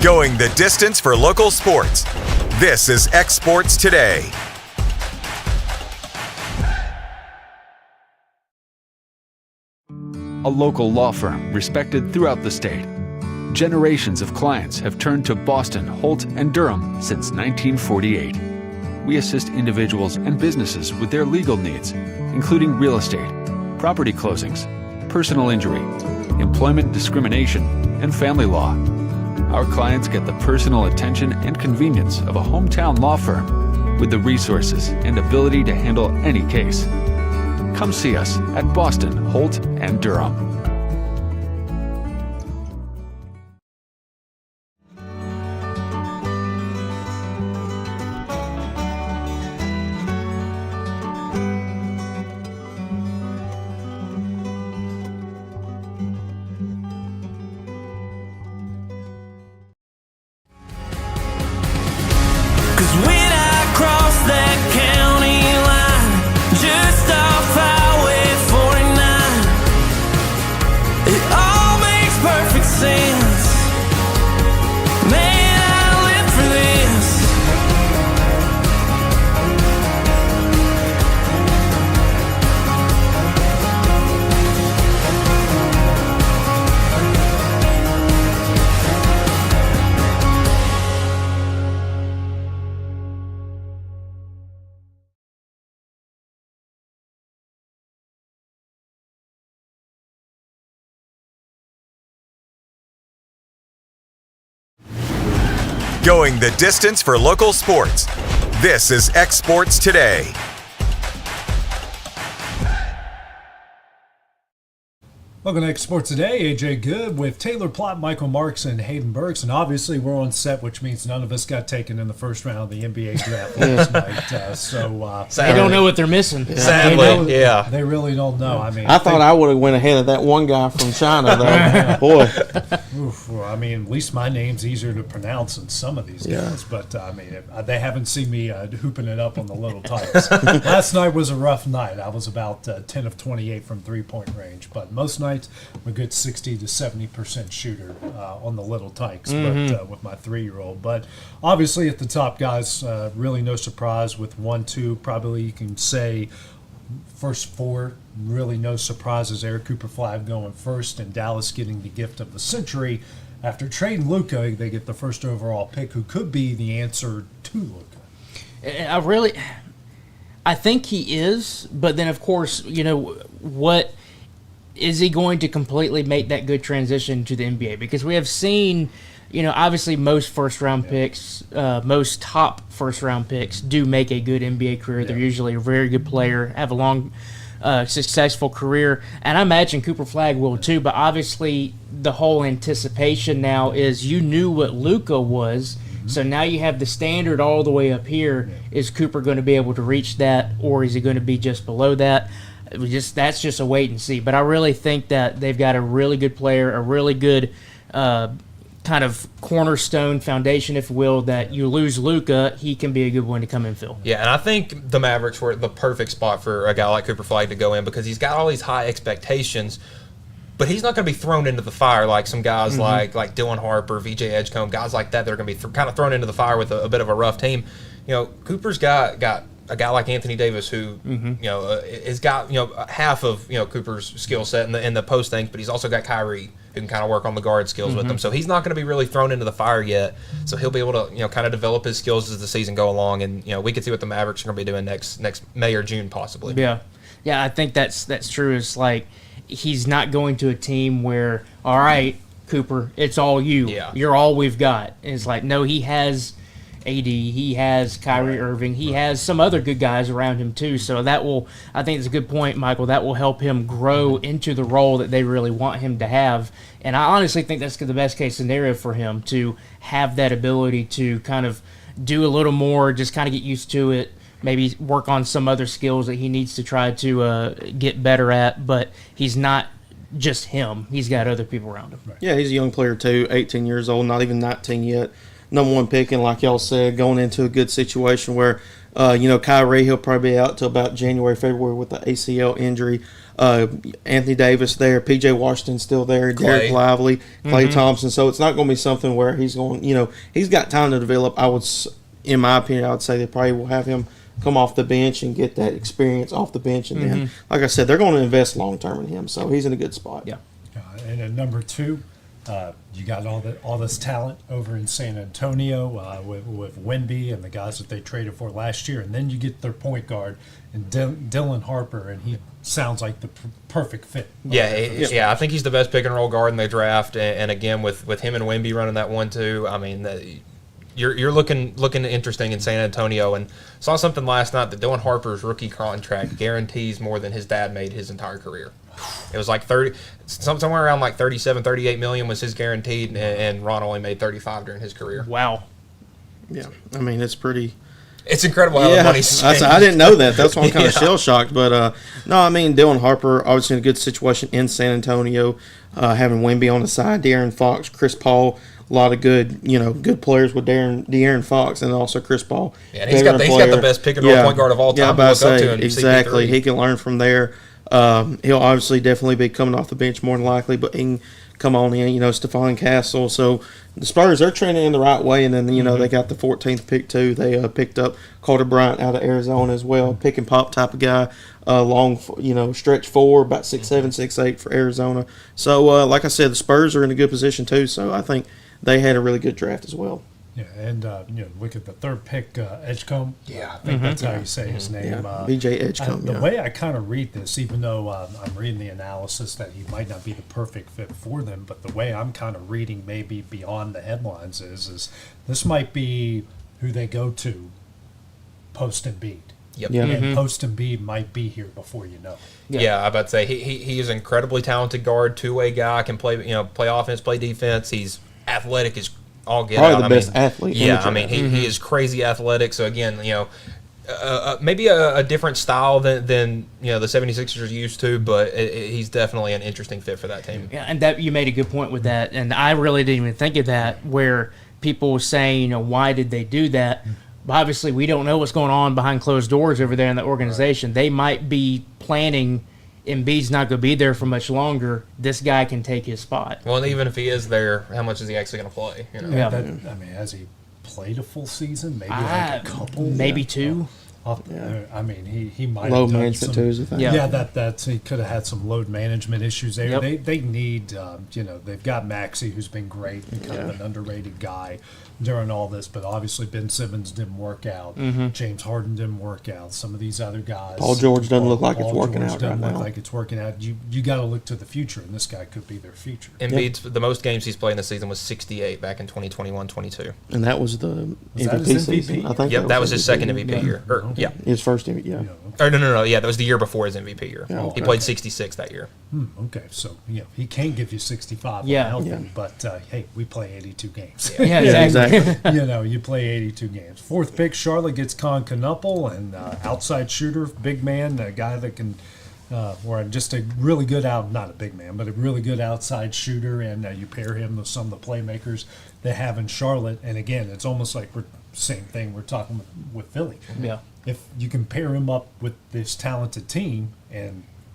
Going the distance for local sports. This is X Sports Today. A local law firm respected throughout the state. Generations of clients have turned to Boston, Holt, and Durham since 1948. We assist individuals and businesses with their legal needs, including real estate, property closings, personal injury, employment discrimination, and family law. Our clients get the personal attention and convenience of a hometown law firm with the resources and ability to handle any case. Come see us at Boston, Holt, and Durham. Going the distance for local sports. This is X Sports Today. Welcome to X Sports Today. AJ Good with Taylor Plott, Michael Marks, and Hayden Burks. And obviously we're on set, which means none of us got taken in the first round of the NBA draft last night. They don't know what they're missing. Sadly, yeah. They really don't know. I mean, I thought I would have went ahead of that one guy from China, though. Boy. Oof, well, I mean, at least my name's easier to pronounce than some of these guys. But, I mean, they haven't seen me hooping it up on the little tykes. Last night was a rough night. I was about 10 of 28 from three-point range. But most nights, I'm a good 60 to 70% shooter on the little tykes but with my 3-year-old. But obviously at the top, guys, really no surprise with 1-2. Probably you can say first 4, really no surprises. Eric Cooper Flag going first and Dallas getting the gift of the century. After trading Luka, they get the first overall pick, who could be the answer to Luka. I think he is, but then of course, what is he going to completely make that good transition to the NBA? Because we have seen, obviously most first-round picks, most top first-round picks do make a good NBA career. Yeah. They're usually a very good player, have a long, successful career. And I imagine Cooper Flag will too, but obviously the whole anticipation now is you knew what Luka was, so now you have the standard all the way up here. Yeah. Is Cooper going to be able to reach that, or is he going to be just below that? That's just a wait and see. But I really think that they've got a really good player, a really good kind of cornerstone foundation, if you will, that you lose Luka, he can be a good one to come and fill. Yeah, and I think the Mavericks were the perfect spot for a guy like Cooper Flag to go in because he's got all these high expectations, but he's not going to be thrown into the fire like some guys like Dylan Harper, VJ Edgecombe, guys like that are going to be kind of thrown into the fire with a bit of a rough team. Cooper's got a guy like Anthony Davis who has got half of Cooper's skill set in the post things, but he's also got Kyrie who can kind of work on the guard skills with him. So he's not going to be really thrown into the fire yet. So he'll be able to kind of develop his skills as the season go along, and we can see what the Mavericks are going to be doing next May or June possibly. Yeah, I think that's true. It's like he's not going to a team where, all right, Cooper, it's all you. Yeah. You're all we've got. And it's like, no, he has AD, he has Kyrie Irving, he has some other good guys around him too. So I think it's a good point, Michael. That will help him grow into the role that they really want him to have. And I honestly think that's the best case scenario for him, to have that ability to kind of do a little more, just kind of get used to it, maybe work on some other skills that he needs to try to get better at. But he's not just him. He's got other people around him. Yeah, he's a young player too, 18 years old, not even 19 yet. number one pick, and like y'all said, going into a good situation where, Kyrie, he'll probably be out till about January, February with the ACL injury. Anthony Davis there, PJ Washington still there, Derek Lively, Klay Thompson. So it's not going to be something where he's going, he's got time to develop. In my opinion, I would say they probably will have him come off the bench and get that experience off the bench. And then, like I said, they're going to invest long term in him. So he's in a good spot. Yeah. And at number 2, you got all this talent over in San Antonio with Wemby and the guys that they traded for last year, and then you get their point guard and Dylan Harper, and he sounds like the perfect fit. Yeah, I think he's the best pick and roll guard in the draft, and again with him and Wemby running that 1-2, I mean you're looking interesting in San Antonio, and saw something last night that Dylan Harper's rookie contract guarantees more than his dad made his entire career. It was like somewhere around like 37, 38 million was his guaranteed, and Ron only made 35 during his career. Wow. Yeah, I mean it's pretty. It's incredible how the money's I didn't know that. That's why I'm kind of shell shocked. But no, I mean Dylan Harper obviously in a good situation in San Antonio, having Wemby on the side, De'Aaron Fox, Chris Paul. A lot of good players with De'Aaron Fox and also Chris Paul. Yeah, and he's got the best pick and roll point guard of all time. Yeah, to look up to exactly. He can learn from there. He'll obviously definitely be coming off the bench more than likely, but he can come on in. Stephon Castle. So the Spurs are trending in the right way, and then they got the 14th pick too. They picked up Carter Bryant out of Arizona as well, pick and pop type of guy. Long, stretch 4, about 6'7", 6'8" for Arizona. So like I said, the Spurs are in a good position too. So I think they had a really good draft as well. Yeah, and look at the third pick, Edgecombe. Yeah, I think that's how you say his name. Yeah. BJ Edgecombe. The way I kind of read this, even though I'm reading the analysis that he might not be the perfect fit for them, but the way I'm kind of reading maybe beyond the headlines is this might be who they go to post Embiid. Yep. Yeah. And post Embiid might be here before you know. Yeah, I about to say he is an incredibly talented guard, two-way guy, can play play offense, play defense. He's athletic as all get Probably out. the best athlete. Yeah, I mean he is crazy athletic. So again, maybe a different style than the 76ers are used to, but he's definitely an interesting fit for that team. Yeah, and that you made a good point with that, and I really didn't even think of that. Where people were saying, why did they do that? But obviously, we don't know what's going on behind closed doors over there in the organization. Right. They might be planning. Embiid's not going to be there for much longer. This guy can take his spot. Well, and even if he is there, how much is he actually going to play? Yeah. Has he played a full season? Maybe like a couple? Maybe 2. I mean, he might load have done management too, is a thing. Yeah, that's he could have had some load management issues there. Yep. They need, they've got Maxey, who's been great and kind of an underrated guy during all this, but obviously Ben Simmons didn't work out. James Harden didn't work out. Some of these other guys. Paul George doesn't look like it's working out right now. Like it's working out. You got to look to the future, and this guy could be their future. Embiid's the most games he's played in the season was 68 back in 2021-22. And that was the MVP season. I think. Yep, that was his second MVP year. Yeah, his first MVP. Yeah. Or no. Yeah, that was the year before his MVP year. Yeah, okay. He played 66 that year. Okay, so he can give you 65 Yeah. healthy, but hey, we play 82 games. Yeah, exactly. You play 82 games. Fourth pick, Charlotte gets Con Knuppel, and outside shooter, big man, a guy that can, or just a really good not a big man, but a really good outside shooter, and you pair him with some of the playmakers they have in Charlotte, and again, it's almost like same thing we're talking with Philly. Yeah. If you can pair him up with this talented team,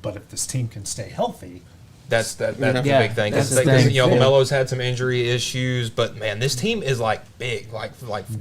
but if this team can stay healthy, that's the Yeah, big thing. that's the thing. LaMelo's had some injury issues, but man, this team is like big. Like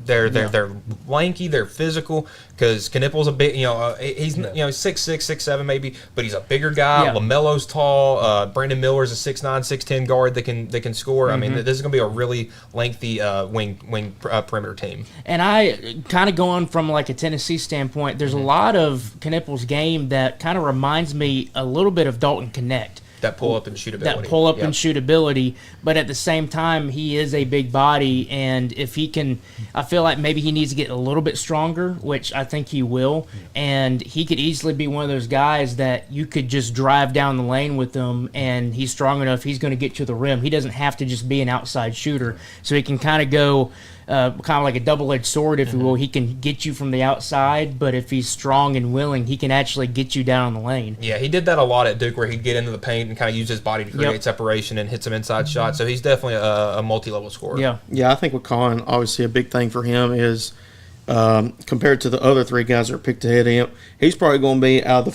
they're lanky, they're physical. Because Knippel's a big, he's 6'6", 6'7" maybe, but he's a bigger guy. Yeah. LaMelo's tall. Brandon Miller's a 6'9", 6'10" guard that can score. I mean, this is gonna be a really lengthy wing perimeter team. And I kind of going from like a Tennessee standpoint, there's a lot of Knippel's game that kind of reminds me a little bit of Dalton Connect. That pull up and shootability. And shootability, but at the same time, he is a big body, and if he can, I feel like maybe he needs to get a little bit stronger, which I think he will, and he could easily be one of those guys that you could just drive down the lane with him, and he's strong enough, he's going to get to the rim. He doesn't have to just be an outside shooter, so he can kind of go kind of like a double-edged sword, if you will. He can get you from the outside, but if he's strong and willing, he can actually get you down the lane. Yeah, he did that a lot at Duke, where he'd get into the paint and kind of use his body to create separation and hit some inside shots. So he's definitely a multi-level scorer. Yeah, I think with Colin, obviously a big thing for him is compared to the other three guys that are picked ahead of him, he's probably going to be out of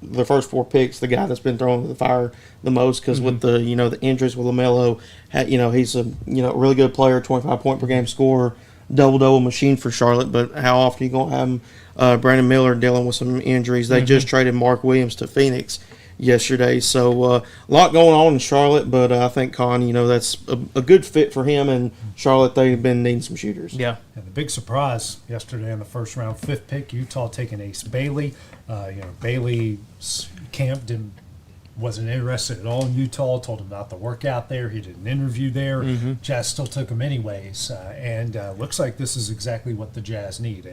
the first four picks, the guy that's been thrown to the fire the most, because with the the injuries with LaMelo, he's a really good player, 25-point per game scorer, double machine for Charlotte. But how often are you going to have him? Brandon Miller dealing with some injuries. They just traded Mark Williams to Phoenix yesterday, so a lot going on in Charlotte. But I think Con, that's a good fit for him, and Charlotte, they've been needing some shooters. And the big surprise yesterday in the first round, 5th pick, Utah taking Ace Bailey. Bailey's camp wasn't interested at all in Utah, told him not to work out there. He did an interview there. Jazz still took him anyways, and looks like this is exactly what the Jazz need,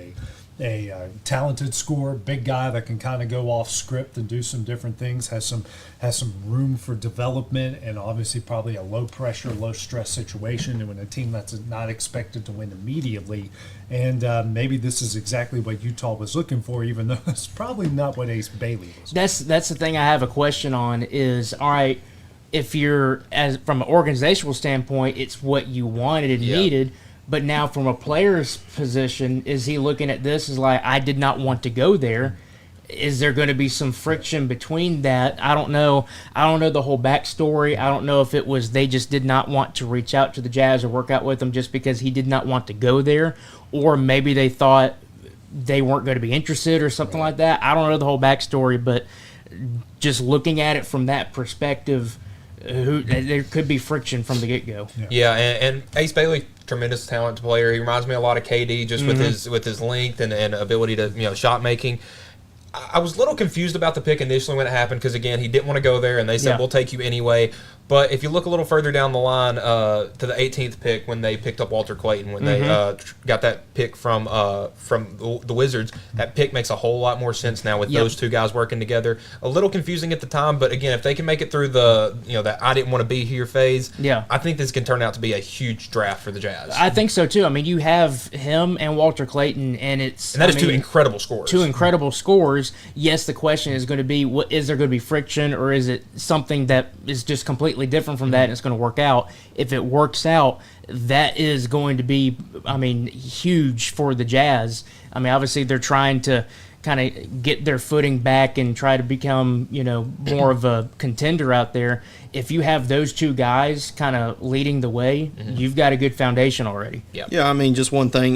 a talented scorer, big guy that can kind of go off script and do some different things, has some room for development, and obviously probably a low pressure, low stress situation, and when a team that's not expected to win immediately. And maybe this is exactly what Utah was looking for, even though it's probably not what Ace Bailey was. That's the thing I have a question on is, all right, if you're, as from an organizational standpoint, it's what you wanted and needed. But now from a player's position, is he looking at this as like, I did not want to go there? Is there going to be some friction between that? I don't know. I don't know the whole backstory. I don't know if it was they just did not want to reach out to the Jazz or work out with them just because he did not want to go there. Or maybe they thought they weren't going to be interested or something like that. I don't know the whole backstory, but just looking at it from that perspective, there could be friction from the get-go. And Ace Bailey, tremendous talent player. He reminds me a lot of KD just with his length and ability to shot making. I was a little confused about the pick initially when it happened because, again, he didn't want to go there, and they said, we'll take you anyway. But if you look a little further down the line to the 18th pick when they picked up Walter Clayton, when they got that pick from the Wizards, that pick makes a whole lot more sense now with those two guys working together. A little confusing at the time, but, again, if they can make it through the that I didn't want to be here phase, I think this can turn out to be a huge draft for the Jazz. I think so, too. I mean, you have him and Walter Clayton, and that is two incredible scorers. Two incredible scorers. Yes, the question is going to be, is there going to be friction, or is it something that is just completely different from that and it's going to work out? If it works out, that is going to be, huge for the Jazz. I mean, obviously they're trying to kind of get their footing back and try to become, more of a contender out there. If you have those two guys kind of leading the way, you've got a good foundation already. Yeah, just one thing,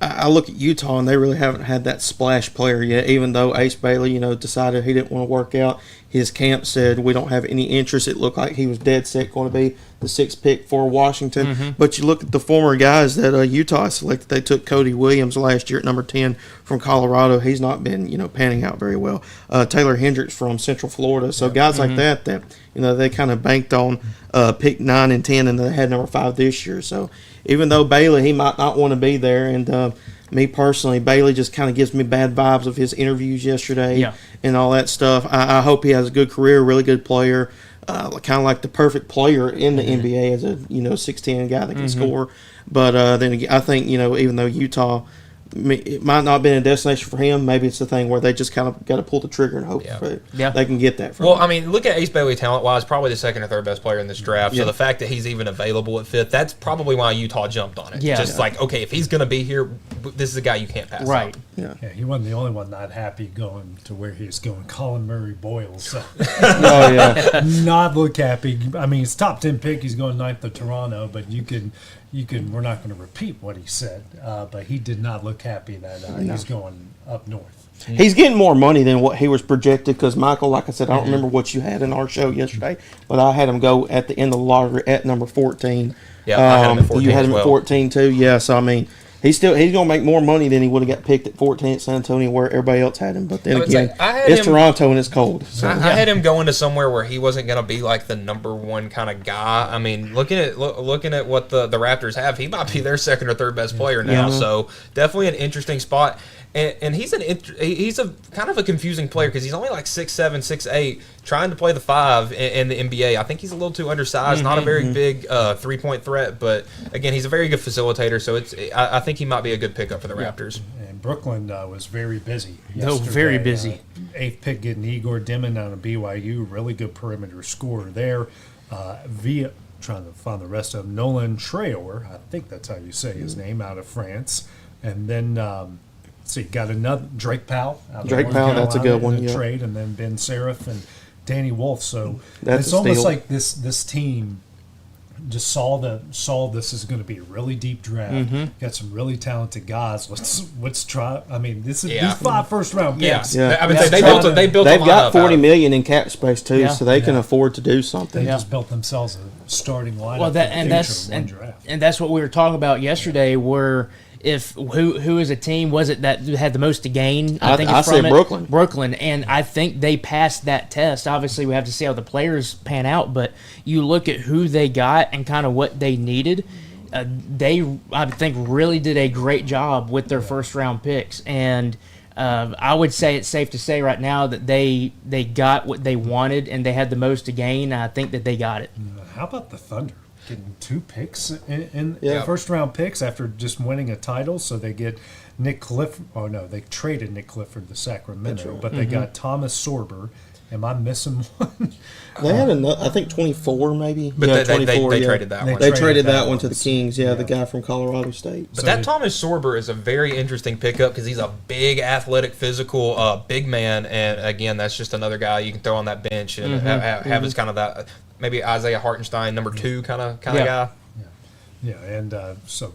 I look at Utah, and they really haven't had that splash player yet, even though Ace Bailey, decided he didn't want to work out. His camp said, we don't have any interest. It looked like he was dead set going to be the 6th pick for Washington. But you look at the former guys that Utah selected. They took Cody Williams last year at number 10 from Colorado. He's not been, panning out very well. Taylor Hendricks from Central Florida. So guys like that, they kind of banked on pick 9 and 10, and they had number 5 this year. So even though Bailey, he might not want to be there, and me personally, Bailey just kind of gives me bad vibes of his interviews yesterday and all that stuff. I hope he has a good career, really good player, kind of like the perfect player in the NBA as a 6'10" guy that can score. But then again, I think even though Utah, it might not have been a destination for him, maybe it's the thing where they just kind of got to pull the trigger and hope they can get that from him. Look at Ace Bailey talent-wise, probably the 2nd or 3rd best player in this draft. So the fact that he's even available at 5th, that's probably why Utah jumped on it. Okay, if he's going to be here, this is a guy you can't pass up. He wasn't the only one not happy going to where he was going. Colin Murray Boyles. So. Not look happy. His top 10 pick, he's going 9th to Toronto, but we're not going to repeat what he said, but he did not look happy that he's going up north. He's getting more money than what he was projected because, Michael, like I said, I don't remember what you had in our show yesterday, but I had him go at the end of the lottery at number 14. Yeah, I had him at 14 You had him at 14 too? Yeah, so, he's going to make more money than he would have got picked at 14 at San Antonio where everybody else had him. But then again, it's Toronto and it's cold. So. I had him going to somewhere where he wasn't going to be like the number one kind of guy. Looking at what the Raptors have, he might be their 2nd or 3rd best player now. So definitely an interesting spot. And he's a kind of a confusing player because he's only like 6'7", 6'8", trying to play the 5 in the NBA. I think he's a little too undersized, not a very big 3-point threat, but again, he's a very good facilitator. So I think he might be a good pickup for the Raptors. And Brooklyn was very busy. No, very busy. 8th pick getting Igor Dimon out of BYU, really good perimeter scorer there. Trying to find the rest of them. Nolan Traore, I think that's how you say his name, out of France, and then. See, got another Drake Powell. Drake Powell, that's a good one. In Yeah. trade, and then Ben Seraph and Danny Wolf. So That's it's a almost steal. like this team just saw this is going to be a really deep draft. Got some really talented guys. Let's try. I mean, these 5 first-round picks. Yeah. I mean, Let's they try built. to- They built. They've a got lineup out $40 of- million in cap space too, Yeah. so they can afford to do something. They just built themselves a starting lineup. Well, for the future in one draft. that's what we were talking about yesterday. Where if who is a team was it that had the most to gain? I it's say from Brooklyn. Brooklyn, and I think they passed that test. Obviously, we have to see how the players pan out, but you look at who they got and kind of what they needed. They, I think, really did a great job with their first round picks, and I would say it's safe to say right now that they got what they wanted and they had the most to gain. I think that they got it. How about the Thunder getting 2 picks in Yeah. first round picks after just winning a title? So they get Nick Clifford. Oh no, they traded Nick Clifford to Sacramento, but they got Thomas Sorber. Am I missing one? They had I think 24 maybe. But yeah, they 24. Yeah. traded that one. They Traded traded that that one one. to the Kings. Yeah, the Yeah. guy from Colorado State. But that Thomas Sorber is a very interesting pickup because he's a big, athletic, physical, big man, and again, that's just another guy you can throw on that bench and have as kind of that maybe Isaiah Hartenstein number 2 kind of guy. Yeah, and so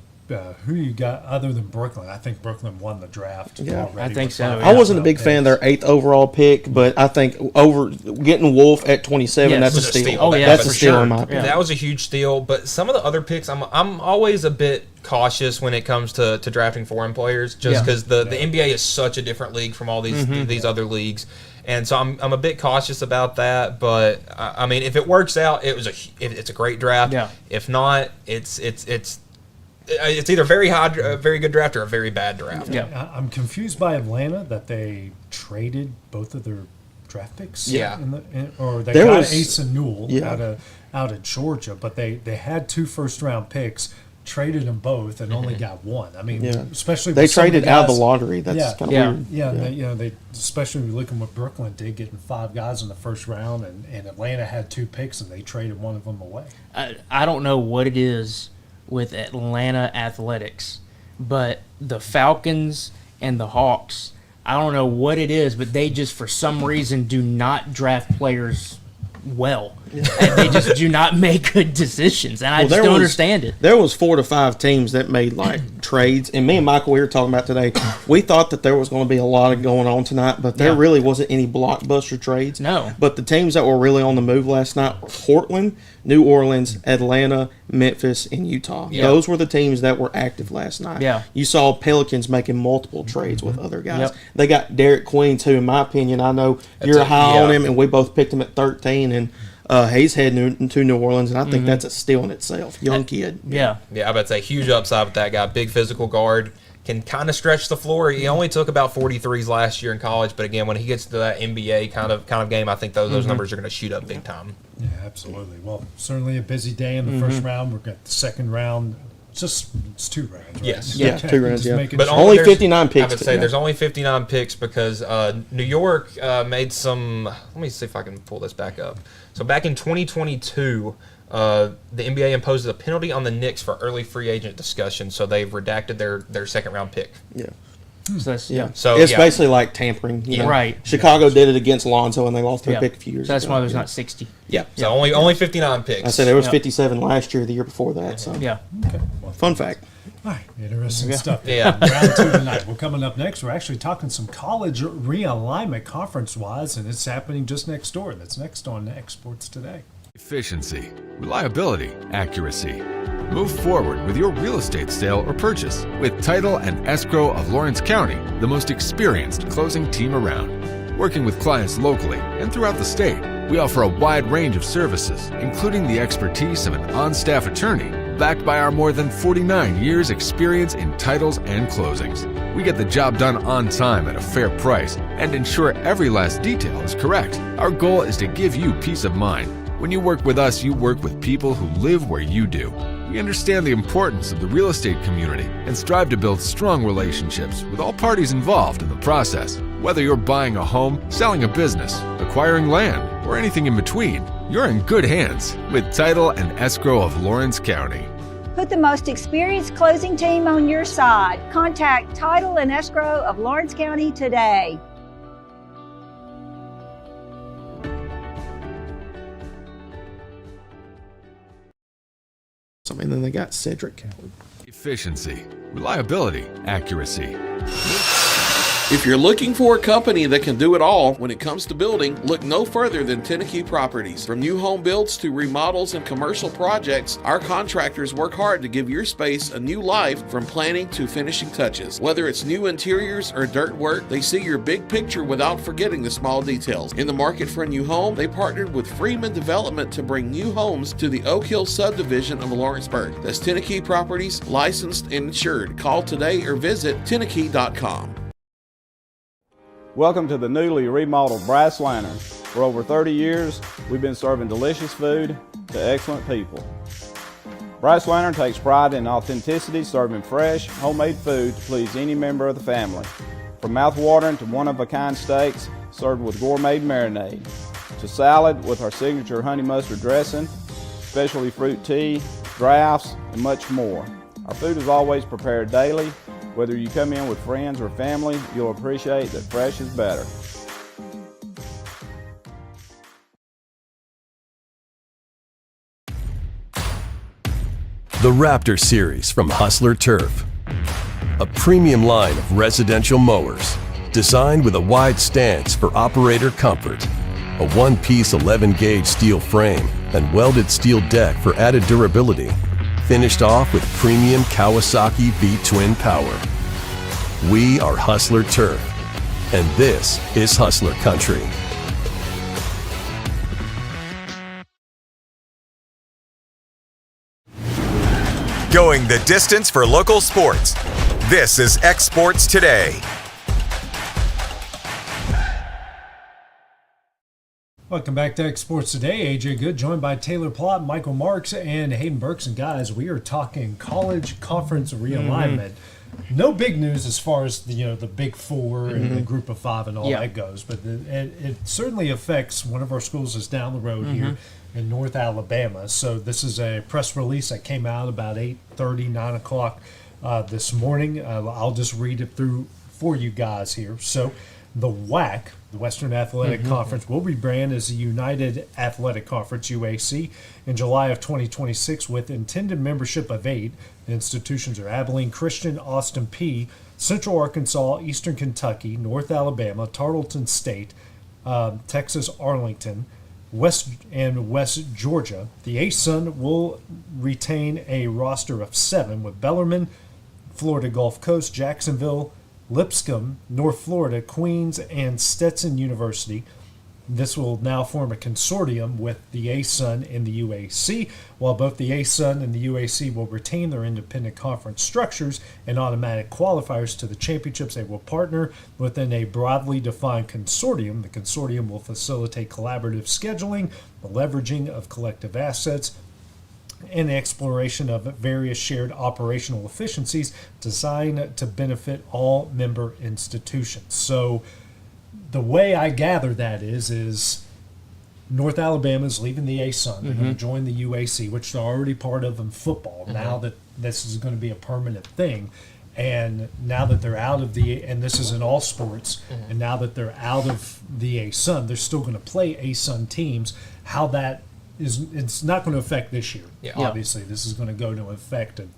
who you got other than Brooklyn? I think Brooklyn won the draft. Yeah, already I think with so, five yeah. I wasn't a big picks. fan of their 8th overall pick, but I think over getting Wolf at 27, Yes. that's a Was a steal. steal. Oh, yeah, that's for a steal sure. in my opinion. Yeah. That was a huge steal, but some of the other picks, I'm always a bit cautious when it comes to drafting foreign players, just because the NBA is such a different league from all these other leagues, and so I'm a bit cautious about that. But I mean, if it works out, it's a great draft. Yeah. If not, it's either very good draft or a very bad draft. Yeah. I'm confused by Atlanta that they traded both of their draft picks. Yeah. Or they There got was- Asa Newell Yeah. out of Georgia, but they had 2 first-round picks, traded them both, and only got one. I mean, Yeah. especially They with some of traded the out of guys- the lottery. That's Yeah. kind of Yeah. weird. Yeah, and they especially looking what Brooklyn did, getting 5 guys in the first round, and Atlanta had 2 picks, and they traded one of them away. I don't know what it is with Atlanta athletics, but the Falcons and the Hawks, I don't know what it is, but they just for some reason do not draft players well. And they just do not make good decisions, and I just don't understand it. There was 4 to 5 teams that made like trades, and me and Michael we were talking about today. We thought that there was going to be a lot of going on tonight, but there Yeah. really wasn't any blockbuster trades. No. But the teams that were really on the move last night were Portland, New Orleans, Atlanta, Memphis, and Utah. Yeah. Those were the teams that were active last night. Yeah. You saw Pelicans making multiple trades with other guys. Yep. They got Derek Queen too. In my opinion, I know you're high on him, and we both picked him at 13, and he's heading to New Orleans, and I think that's a steal in itself. Young kid. Yeah. Yeah, I bet say huge upside with that guy. Big physical guard, can kind of stretch the floor. He only took about 43s last year in college, but again, when he gets to that NBA kind of game, I think those numbers are going to shoot up big time. Yeah, absolutely. Well, certainly a busy day in the first round. We've got the second round. It's 2 rounds, right? Yes. Yeah, Okay, 2 rounds, just yeah. making But sure. Only there's- 59 picks, I would but say yeah. there's only 59 picks because New York made some. Let me see if I can pull this back up. So back in 2022, the NBA imposed a penalty on the Knicks for early free agent discussion, so they've redacted their second round pick. Yeah. So that's, Yeah. So, it's yeah. basically like tampering. You know? Right. Chicago did it against Lonzo, and they lost their Yeah. pick a few years So that's ago. why there's Yeah. not 60. Yeah. So only 59 picks. I said there was Yeah. 57 last year, the year before that. So Yeah. fun fact. All right, interesting stuff. Yeah. Round 2 tonight. Well, coming up next, we're actually talking some college realignment conference-wise, and it's happening just next door. That's next on X Sports Today. Efficiency, reliability, accuracy. Move forward with your real estate sale or purchase with Title and Escrow of Lawrence County, the most experienced closing team around. Working with clients locally and throughout the state, we offer a wide range of services, including the expertise of an on-staff attorney, backed by our more than 49 years experience in titles and closings. We get the job done on time at a fair price and ensure every last detail is correct. Our goal is to give you peace of mind. When you work with us, you work with people who live where you do. We understand the importance of the real estate community and strive to build strong relationships with all parties involved in the process. Whether you're buying a home, selling a business, acquiring land, or anything in between, you're in good hands with Title and Escrow of Lawrence County. Put the most experienced closing team on your side. Contact Title and Escrow of Lawrence County today. And then they got Cedric. Efficiency, reliability, accuracy. If you're looking for a company that can do it all when it comes to building, look no further than Tenneke Properties. From new home builds to remodels and commercial projects, our contractors work hard to give your space a new life from planning to finishing touches. Whether it's new interiors or dirt work, they see your big picture without forgetting the small details. In the market for a new home, they partnered with Freeman Development to bring new homes to the Oak Hill subdivision of Lawrenceburg. That's Tenneke Properties, licensed and insured. Call today or visit Tenneke.com. Welcome to the newly remodeled Brass Lantern. For over 30 years, we've been serving delicious food to excellent people. Brass Lantern takes pride in authenticity, serving fresh, homemade food to please any member of the family. From mouth-watering to one-of-a-kind steaks served with gourmet marinade, to salad with our signature honey mustard dressing, specialty fruit tea, drafts, and much more. Our food is always prepared daily. Whether you come in with friends or family, you'll appreciate that fresh is better. The Raptor Series from Hustler Turf. A premium line of residential mowers designed with a wide stance for operator comfort, a one-piece 11-gauge steel frame and welded steel deck for added durability, finished off with premium Kawasaki V-twin power. We are Hustler Turf, and this is Hustler Country. Going the distance for local sports. This is X Sports Today. Welcome back to X Sports Today. AJ Good, joined by Taylor Plott, Michael Marks, and Hayden Burks. And guys, we are talking college conference realignment. No big news as far as the Big Four and the Group of Five and all that goes, but it certainly affects one of our schools that's down the road here in North Alabama. So this is a press release that came out about 8:30, 9 o'clock this morning. I'll just read it through for you guys here. So the WAC, the Western Athletic Conference, will rebrand as the United Athletic Conference, UAC, in July of 2026 with intended membership of 8. The institutions are Abilene Christian, Austin P, Central Arkansas, Eastern Kentucky, North Alabama, Tarleton State, Texas Arlington, West Georgia. The ASUN will retain a roster of 7 with Bellarmine, Florida Gulf Coast, Jacksonville, Lipscomb, North Florida, Queens, and Stetson University. This will now form a consortium with the ASUN and the UAC. While both the ASUN and the UAC will retain their independent conference structures and automatic qualifiers to the championships, they will partner within a broadly defined consortium. The consortium will facilitate collaborative scheduling, the leveraging of collective assets, and the exploration of various shared operational efficiencies designed to benefit all member institutions. So the way I gather that is North Alabama is leaving the ASUN. They're going to join the UAC, which they're already part of in football. Now that this is going to be a permanent thing, and now that they're out of and this is in all sports, and now that they're out of the ASUN, they're still going to play ASUN teams. How that it's not going to affect this year. Obviously, this is going to go into effect in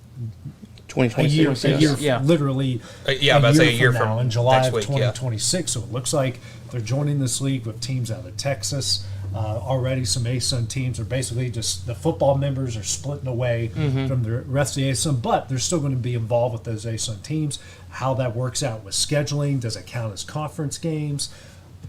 2026. a year literally. a year from now, from in July next of week, 2026. So it looks like they're joining this league with teams out of Texas. Already, some ASUN teams are basically just the football members are splitting away from the rest of the ASUN, but they're still going to be involved with those ASUN teams. How that works out with scheduling, does it count as conference games?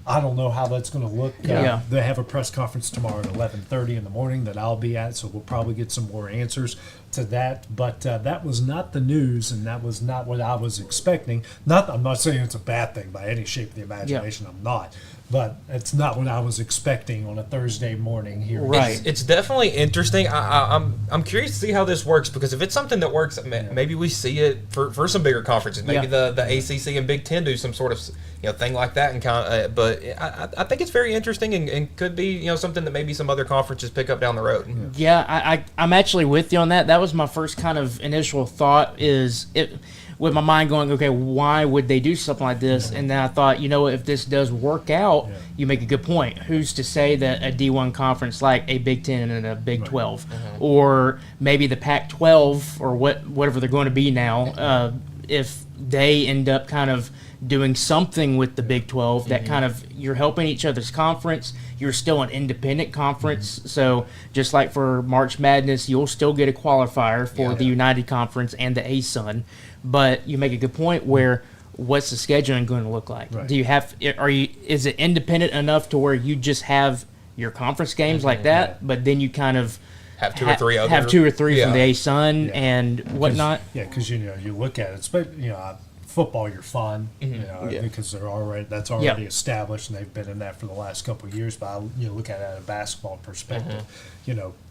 I don't know how that's going to look. Yeah. They have a press conference tomorrow at 11:30 in the morning that I'll be at, so we'll probably get some more answers to that. But that was not the news, and that was not what I was expecting. I'm not saying it's a bad thing by any shape of the imagination. I'm not. But it's not what I was expecting on a Thursday morning here. Right. It's definitely interesting. I'm curious to see how this works, because if it's something that works, maybe we see it for some bigger conferences. Maybe the ACC and Big Ten do some sort of thing like that. And but I think it's very interesting and could be something that maybe some other conferences pick up down the road. Yeah, I'm actually with you on that. That was my first kind of initial thought, with my mind going, okay, why would they do something like this? And then I thought, if this does work out, you make a good point. Who's to say that a D1 conference like a Big Ten and a Big 12, or maybe the Pac-12 or whatever they're going to be now, if they end up kind of doing something with the Big 12 that kind of, you're helping each other's conference, you're still an independent conference, so just like for March Madness, you'll still get a qualifier for the United Conference and the ASUN. But you make a good point where what's the scheduling going to look like? Right. Is it independent enough to where you just have your conference games like that, but then you kind of have two or three from the ASUN and whatnot? Because you look at it, but football, you're fun, because that's already established, and they've been in that for the last couple of years. But look at it at a basketball perspective.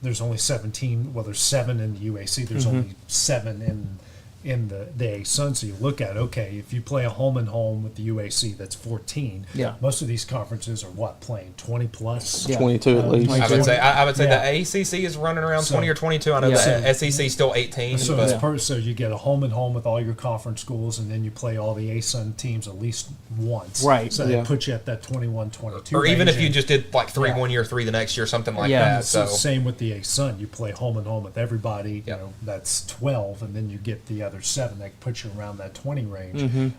There's only 17. Well, there's 7 in the UAC. There's only 7 in the ASUN. So you look at, okay, if you play a home and home with the UAC, that's 14. Yeah. Most of these conferences are playing 20 plus. 22 at least. I would say the ACC is running around 20 or 22. I know the SEC is still 18. So you get a home and home with all your conference schools, and then you play all the ASUN teams at least once. Right. So that puts you at that 21, 22. Or even if you just did like 3 1 year, 3 the next year, something like that. So same with the ASUN. You play home and home with everybody. That's 12, and then you get the other 7 that puts you around that 20 range. And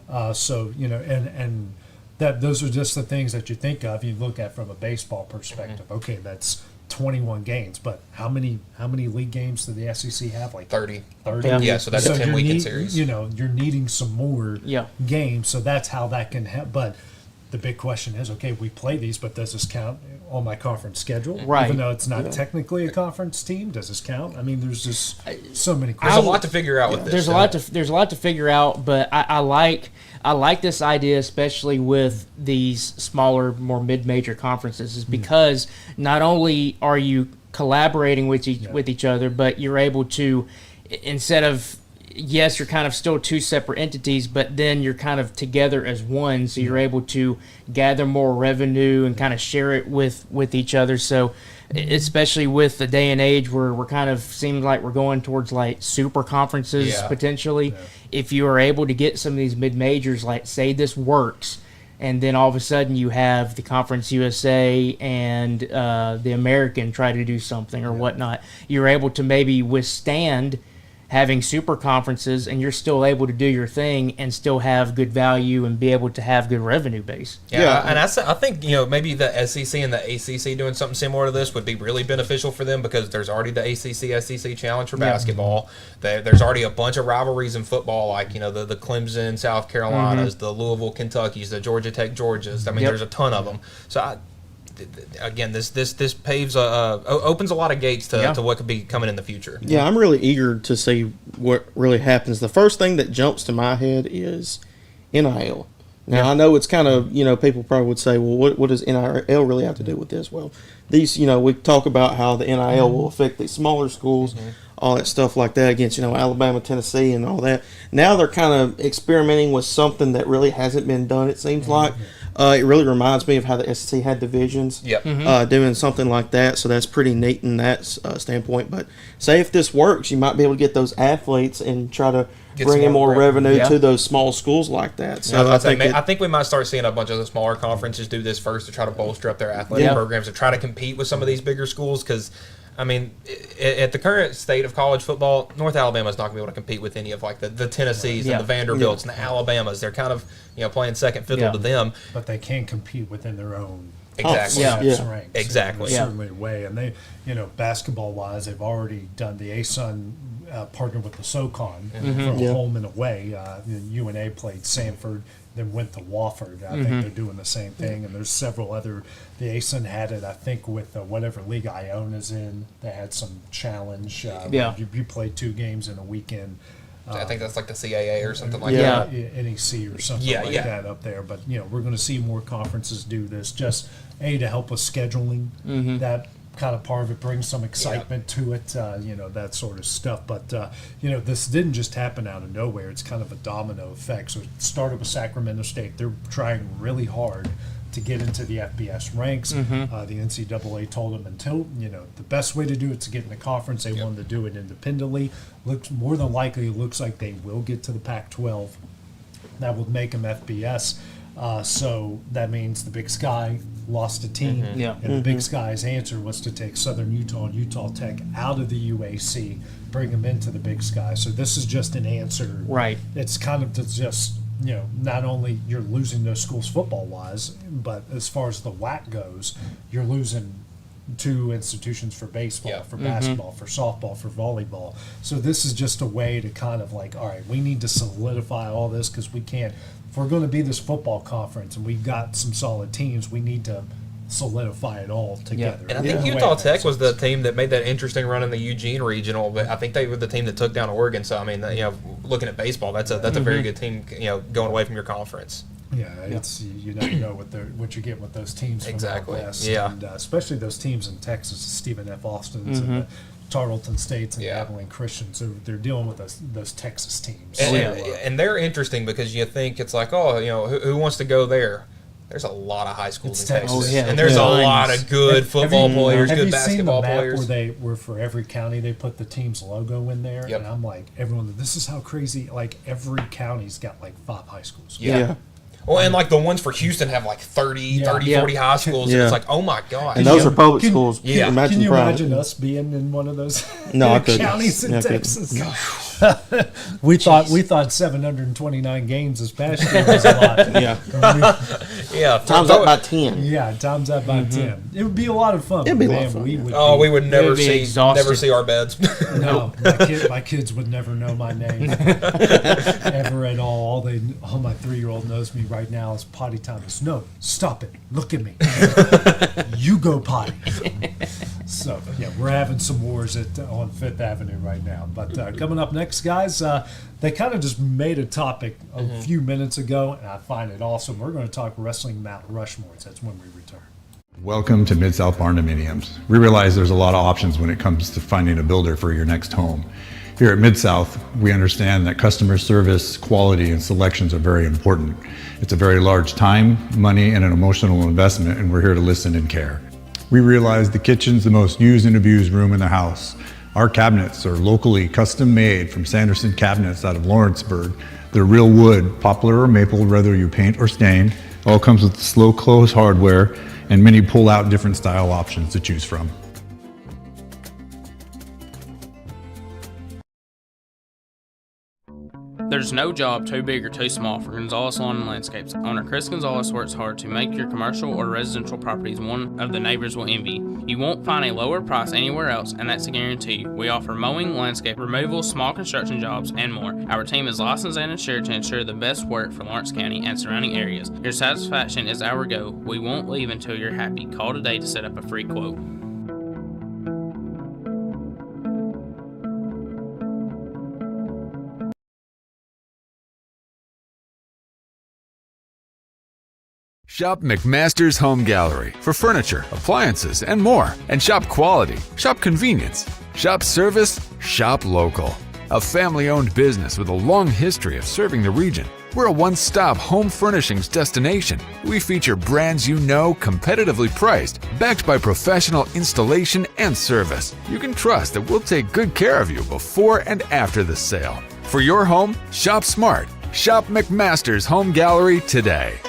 that those are just the things that you think of. You look at from a baseball perspective. Okay, that's 21 games, but how many league games do the SEC have? Like 30. 30. Yeah, so that's a 10-weekend series. You're needing some more games, so that's how that can happen. But the big question is, okay, we play these, but does this count on my conference schedule? Right. Even though it's not technically a conference team, does this count? I mean, there's just so many questions. There's a lot to figure out with this. There's a lot to figure out, but I like this idea, especially with these smaller, more mid-major conferences, is because not only are you collaborating with each other, but you're able to, instead of, yes, you're kind of still 2 separate entities, but then you're kind of together as one, so you're able to gather more revenue and kind of share it with each other. So especially with the day and age where we're kind of seems like we're going towards like super conferences potentially, if you are able to get some of these mid-majors, like say this works, and then all of a sudden you have the Conference USA and the American try to do something or whatnot, you're able to maybe withstand having super conferences, and you're still able to do your thing and still have good value and be able to have good revenue base. Yeah, and I think maybe the SEC and the ACC doing something similar to this would be really beneficial for them, because there's already the ACC-SEC challenge for basketball. There's already a bunch of rivalries in football, like the Clemson, South Carolinas, the Louisville, Kentuckys, the Georgia Tech, Georgias. I mean, there's a ton of them. So again, this paves opens a lot of gates to what could be coming in the future. Yeah, I'm really eager to see what really happens. The first thing that jumps to my head is NIL. Now, I know it's kind of, people probably would say, well, what does NIL really have to do with this? Well, these, we talk about how the NIL will affect these smaller schools, all that stuff like that against, Alabama, Tennessee, and all that. Now they're kind of experimenting with something that really hasn't been done, it seems like. It really reminds me of how the SEC had divisions, doing something like that. So that's pretty neat in that standpoint. But say if this works, you might be able to get those athletes and try to bring in more revenue to those small schools like that. So I think we might start seeing a bunch of the smaller conferences do this first to try to bolster up their athletic programs, to try to compete with some of these bigger schools, because I mean, at the current state of college football, North Alabama is not going to be able to compete with any of like the Tennessees and the Vanderbilts and the Alabamas. They're kind of playing second fiddle to them. But they can compete within their own ranks. Exactly. Certainly way. And they, basketball wise, they've already done the ASUN partnered with the SoCon for home and away. UNA played Sanford then went to Wofford. I think they're doing the same thing, and there's several other. The ASUN had it, I think, with whatever league Iona's in. They had some challenge. You played 2 games in a weekend. I think that's like the CAA or something like that. that. NEC or something that up there. But, we're going to see more conferences do this just, to help with scheduling. That kind of part of it brings some excitement to it, that sort of stuff. But, this didn't just happen out of nowhere. It's kind of a domino effect. So it started with Sacramento State. They're trying really hard to get into the FBS ranks. The NCAA told them until, the best way to do it is to get in the conference. They wanted to do it independently. More than likely, it looks like they will get to the Pac-12. That would make them FBS. So that means the Big Sky lost a team. And the Big Sky's answer was to take Southern Utah and Utah Tech out of the UAC, bring them into the Big Sky. So this is just an answer. Right. It's kind of to just, not only you're losing those schools football-wise, but as far as the WAC goes, you're losing 2 institutions for baseball, for basketball, for softball, for volleyball. So this is just a way to kind of like, all right, we need to solidify all this because we can't. If we're going to be this football conference and we've got some solid teams, we need to solidify it all together. And I think Utah Tech was the team that made that interesting run in the Eugene regional, but I think they were the team that took down Oregon. So I mean, looking at baseball, that's a very good team. Going away from your conference. Yeah, it's you never know what you get with those teams from out west, and especially those teams in Texas, Stephen F. Austin's and the Tarleton States and the Abilene Christians. So they're dealing with those Texas teams. And they're interesting because you think it's like, who wants to go there? There's a lot of high schools in Texas, and there's a lot of good football players, good basketball players. Where for every county they put the team's logo in there, and I'm like, everyone, this is how crazy. Like every county's got like 5 high schools. Well, and like the ones for Houston have like 40 high schools. And it's like, oh my God. And those are public schools. Can you imagine us being in one of those counties in Texas? We thought 729 games this past year was a lot. Times up by 10. Yeah, times up by 10. It would be a lot of fun. It'd be a lot of fun. We would never see our beds. No, my kids would never know my name ever at all. All my 3-year-old knows me right now is potty time. No, stop it. Look at me. You go potty. So we're having some wars on 5th Avenue right now. But coming up next, guys, they kind of just made a topic a few minutes ago, and I find it awesome. We're going to talk wrestling Mount Rushmores. That's when we return. Welcome to Mid-South Barndominiums. We realize there's a lot of options when it comes to finding a builder for your next home. Here at Mid-South, we understand that customer service, quality, and selections are very important. It's a very large time, money, and an emotional investment, and we're here to listen and care. We realize the kitchen's the most used and abused room in the house. Our cabinets are locally custom made from Sanderson Cabinets out of Lawrenceburg. They're real wood, poplar or maple, whether you paint or stain. All comes with slow close hardware and many pull-out different style options to choose from. There's no job too big or too small for Gonzalez Lawn and Landscapes. Owner Chris Gonzalez works hard to make your commercial or residential properties one of the neighbors will envy. You won't find a lower price anywhere else, and that's a guarantee. We offer mowing, landscape removal, small construction jobs, and more. Our team is licensed and insured to ensure the best work for Lawrence County and surrounding areas. Your satisfaction is our goal. We won't leave until you're happy. Call today to set up a free quote. Shop McMaster's Home Gallery for furniture, appliances, and more. And shop quality, shop convenience, shop service, shop local. A family-owned business with a long history of serving the region. We're a one-stop home furnishings destination. We feature brands you know, competitively priced, backed by professional installation and service. You can trust that we'll take good care of you before and after the sale. For your home, shop smart. Shop McMaster's Home Gallery today.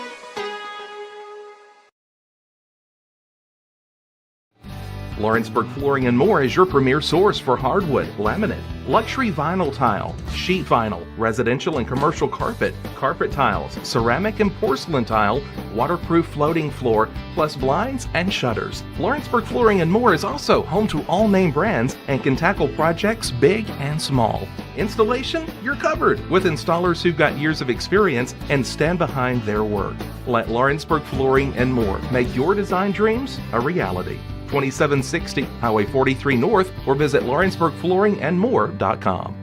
Lawrenceburg Flooring and More is your premier source for hardwood, laminate, luxury vinyl tile, sheet vinyl, residential and commercial carpet, carpet tiles, ceramic and porcelain tile, waterproof floating floor, plus blinds and shutters. Lawrenceburg Flooring and More is also home to all name brands and can tackle projects big and small. Installation? You're covered with installers who've got years of experience and stand behind their work. Let Lawrenceburg Flooring and More make your design dreams a reality. 2760 Highway 43 North, or visit lawrenceburgflooringandmore.com.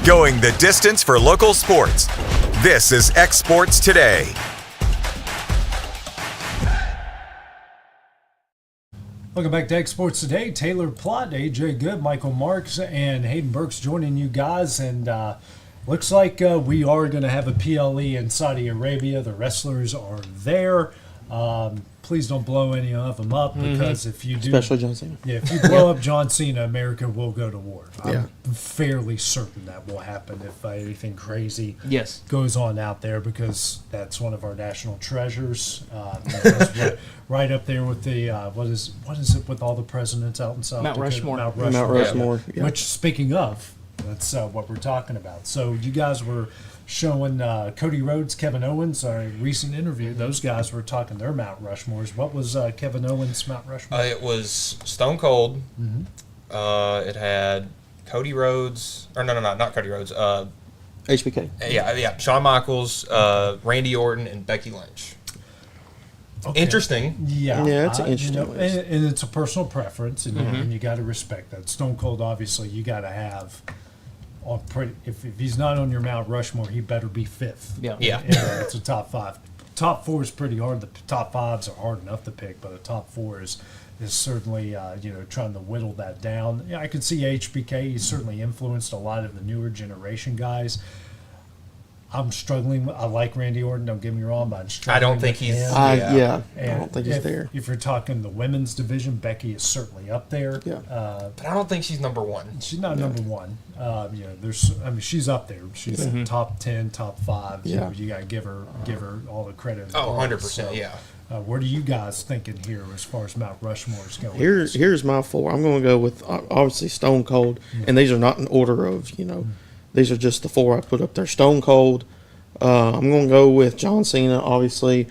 Going the distance for local sports. This is X Sports Today. Welcome back to X Sports Today. Taylor Plott, AJ Good, Michael Marks, and Hayden Burks joining you guys. And looks like we are going to have a PLE in Saudi Arabia. The wrestlers are there. Please don't blow any of them up, because if you do, especially John Cena. Yeah, if you blow up John Cena, America will go to war. Yeah. I'm fairly certain that will happen if anything crazy Yes. goes on out there, because that's one of our national treasures. Right up there with the what is it with all the presidents out in South Mount Dakota? Rushmore. Mount Rushmore. Yeah. Which, speaking of, that's what we're talking about. So you guys were showing Cody Rhodes, Kevin Owens, our recent interview. Those guys were talking their Mount Rushmores. What was Kevin Owens' Mount Rushmore? It was Stone Cold. It had Cody Rhodes, or no, not Cody Rhodes. HBK. Yeah, Shawn Michaels, Randy Orton, and Becky Lynch. Okay. Interesting. Yeah, it's an interesting list. and it's a personal preference, and you got to respect that. Stone Cold, obviously, you got to have. If he's not on your Mount Rushmore, he better be fifth. Yeah. It's a top five. Top four is pretty hard. The top fives are hard enough to pick, but a top four is certainly trying to whittle that down. Yeah, I could see HBK. He's certainly influenced a lot of the newer generation guys. I'm struggling. I like Randy Orton. Don't get me wrong, but I'm struggling. I don't think with he's. him. I And don't think he's there. If you're talking the women's division, Becky is certainly up there. Yeah. But I don't think she's number one. She's not number one. She's up there. She's top 10, top 5. Yeah. You got to give her all the credit. in the Oh, world. 100%, So, yeah. what are you guys thinking here as far as Mount Rushmore is going? Here's my 4. I'm going to go with obviously Stone Cold, and these are not in order of these are just the 4 I put up there. Stone Cold. I'm going to go with John Cena, obviously.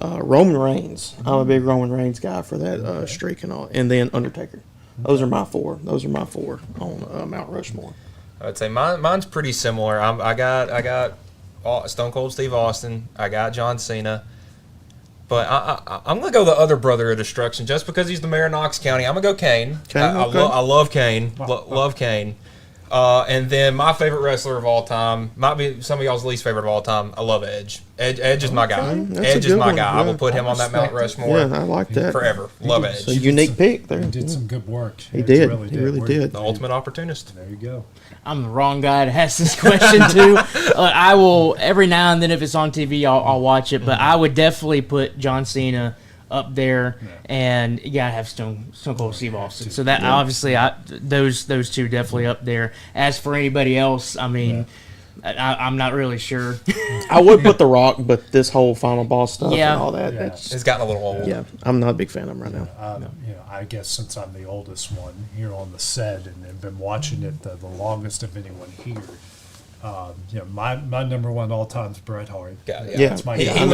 Roman Reigns. I'm a big Roman Reigns guy for that streak and all. And then Undertaker. Those are my 4. Those are my 4 on Mount Rushmore. I'd say mine's pretty similar. I got Stone Cold Steve Austin. I got John Cena. But I'm going to go the other brother of destruction just because he's the mayor of Knox County. I'm going to go Kane. I love Kane. Love Kane. And then my favorite wrestler of all time, might be some of y'all's least favorite of all time, I love Edge. Edge is my guy. Edge is my guy. I will put him on that Mount Rushmore. Yeah, I like that. Forever. Love Edge. It's a unique pick there. He did some good work. He did. He really did. The ultimate opportunist. There you go. I'm the wrong guy to ask this question to. I will, every now and then if it's on TV, I'll watch it, but I would definitely put John Cena up there, and you gotta have Stone Cold Steve Austin. So that obviously, those two definitely up there. As for anybody else, I mean, I'm not really sure. I would put The Rock, but this whole Final Boss stuff and all that, it's gotten a little old. Yeah, I'm not a big fan of him right now. I guess since I'm the oldest one here on the set and have been watching it the longest of anyone here. My number one all time is Bret Hart. That's my guy. I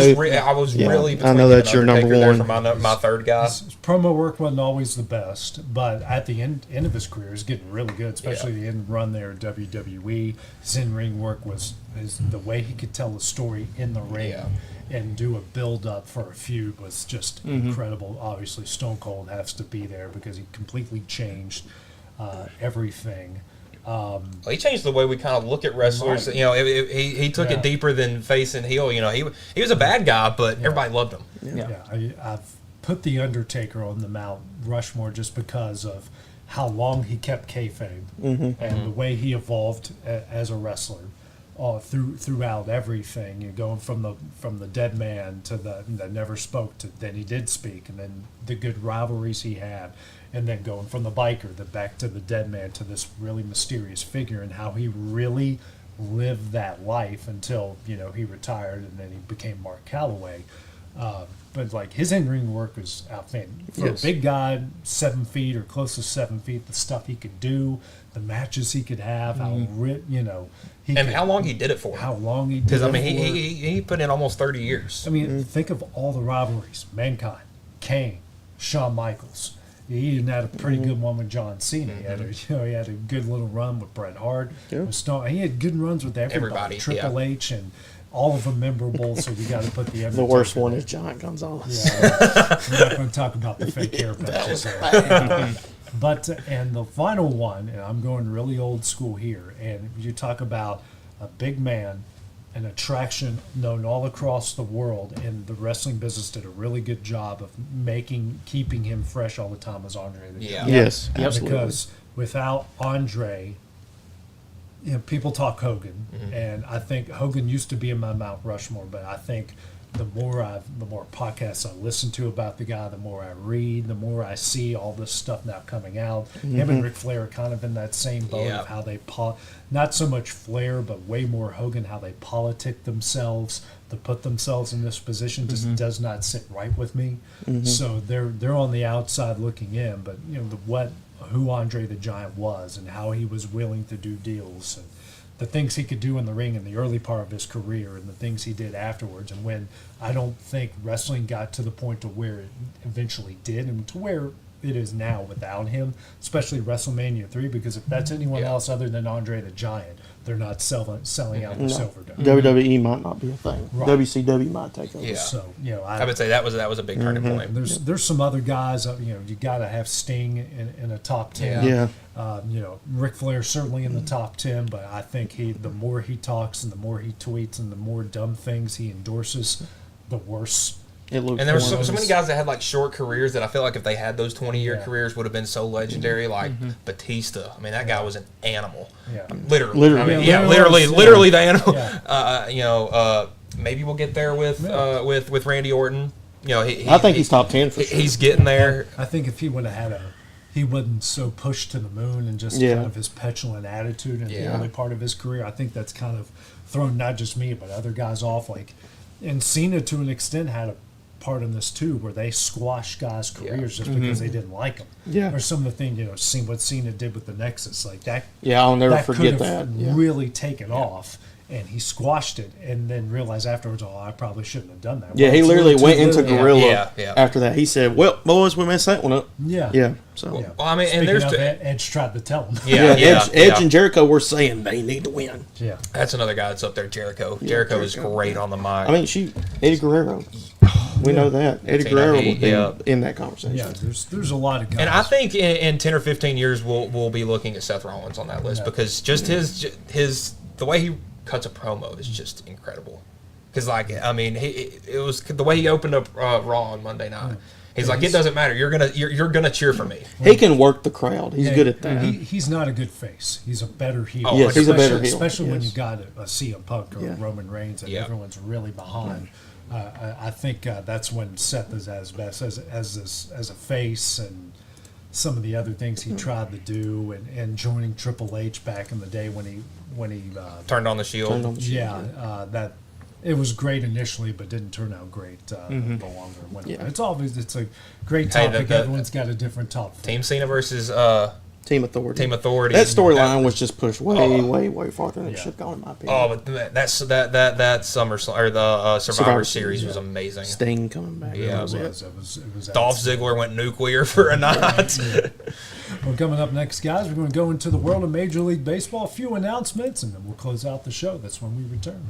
was really. I know that's your number one. For my third guy. His promo work wasn't always the best, but at the end of his career, he's getting really good. Especially the end run there at WWE. His in-ring work is the way he could tell a story in the ring and do a build-up for a feud was just incredible. Obviously, Stone Cold has to be there because he completely changed everything. He changed the way we kind of look at wrestlers. Right. He took it deeper than face and heel. He was a bad guy, but everybody loved him. I've put the Undertaker on the Mount Rushmore just because of how long he kept kayfabe and the way he evolved as a wrestler throughout everything. You're going from the dead man to the that never spoke to then he did speak, and then the good rivalries he had. And then going from the biker back to the dead man to this really mysterious figure, and how he really lived that life until he retired, and then he became Mark Calloway. But like his in-ring work was outstanding. For a big guy, 7 feet or close to 7 feet, the stuff he could do, the matches he could have, how long he did it for. How long he did it for. Because, I mean, he put in almost 30 years. I mean, think of all the rivalries. Mankind, Kane, Shawn Michaels. He even had a pretty good one with John Cena. He had a good little run with Bret Hart. Yeah. He had good runs with everybody. Triple H and all of them memorable, so we got to put the The worst one is Giant Gonzalez. Yeah, we're not going to talk about the fake hair patches. But and the final one, and I'm going really old school here, and you talk about a big man, an attraction known all across the world, and the wrestling business did a really good job of keeping him fresh all the time, as Andre the Giant. Yes, absolutely. Because without Andre, people talk Hogan, and I think Hogan used to be in my Mount Rushmore, but I think the more podcasts I listen to about the guy, the more I read, the more I see all this stuff now coming out. Him and Ric Flair are kind of in that same boat of how they not so much Flair, but way more Hogan, how they politic themselves to put themselves in this position just does not sit right with me. So they're on the outside looking in, but who Andre the Giant was and how he was willing to do deals and the things he could do in the ring in the early part of his career and the things he did afterwards. And when I don't think wrestling got to the point to where it eventually did and to where it is now without him, especially WrestleMania 3, because if that's anyone else other than Andre the Giant, they're not selling out the Silver Dome. WWE might not be a thing. Right. WCW might take over. Yeah. So I would say that was a big turning point. There's some other guys. You got to have Sting in a top 10. Yeah. Ric Flair certainly in the top 10, but I think the more he talks and the more he tweets and the more dumb things he endorses, the worse. It looks. And there were so many guys that had like short careers that I feel like if they had those 20-year careers would have been so legendary. Like Batista. I mean, that guy was an animal. Yeah. Literally. I mean, literally the animal. Yeah. Maybe we'll get there with Randy Orton. I think he's top 10 for sure. He's getting there. I think if he would have had he wasn't so pushed to the moon and just kind of his petulant attitude in the early part of his career, I think that's kind of thrown not just me but other guys off. And Cena to an extent had a part in this too, where they squashed guys' careers just because they didn't like them. Yeah. Or some of the things, what Cena did with the Nexus, like that. Yeah, I'll never forget that. Really taken off. And he squashed it, and then realized afterwards, I probably shouldn't have done that. Yeah, he literally went into Gorilla after that. He said, "Well, boys, we messed that one up." Yeah, yeah. So, well, I mean, and there's Edge tried to tell him. Edge and Jericho were saying they need to win. Yeah, that's another guy that's up there. Jericho. Jericho is great on the mic. I mean, Eddie Guerrero. We know that Eddie Guerrero would be in that conversation. Yeah, there's a lot of guys, and I think in 10 or 15 years we'll be looking at Seth Rollins on that list because just his the way he cuts a promo is just incredible. Because it was the way he opened up Raw on Monday night. He's like, it doesn't matter. You're gonna cheer for me. He can work the crowd. He's good at that. He's not a good face. He's a better heel. Oh, yes, he's a better heel. Especially when you got a CM Punk or Roman Reigns and everyone's really behind. I think that's when Seth is at his best as a face, and some of the other things he tried to do, and joining Triple H back in the day when he turned on the Shield. That it was great initially, but didn't turn out great the longer it went. It's a great topic. Everyone's got a different top. Team Cena versus Team Authority. Team Authority. That storyline was just pushed way farther than it should go, in my opinion. Oh, but that SummerSlam or the Survivor Series was amazing. Sting coming back. Yeah, it was Dolph Ziggler went nuclear for a night. Well, coming up next, guys, we're going to go into the world of Major League Baseball. A few announcements, and then we'll close out the show. That's when we return.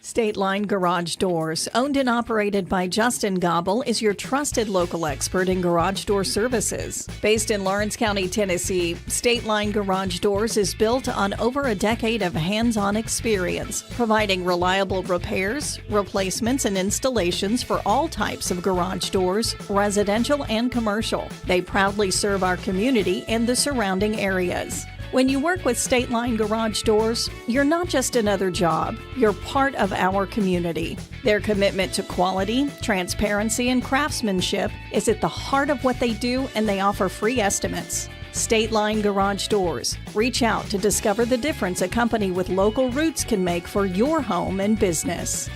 State Line Garage Doors, owned and operated by Justin Gobble, is your trusted local expert in garage door services. Based in Lawrence County, Tennessee, State Line Garage Doors is built on over a decade of hands-on experience, providing reliable repairs, replacements, and installations for all types of garage doors, residential and commercial. They proudly serve our community and the surrounding areas. When you work with State Line Garage Doors, you're not just another job, you're part of our community. Their commitment to quality, transparency, and craftsmanship is at the heart of what they do, and they offer free estimates. State Line Garage Doors. Reach out to discover the difference a company with local roots can make for your home and business.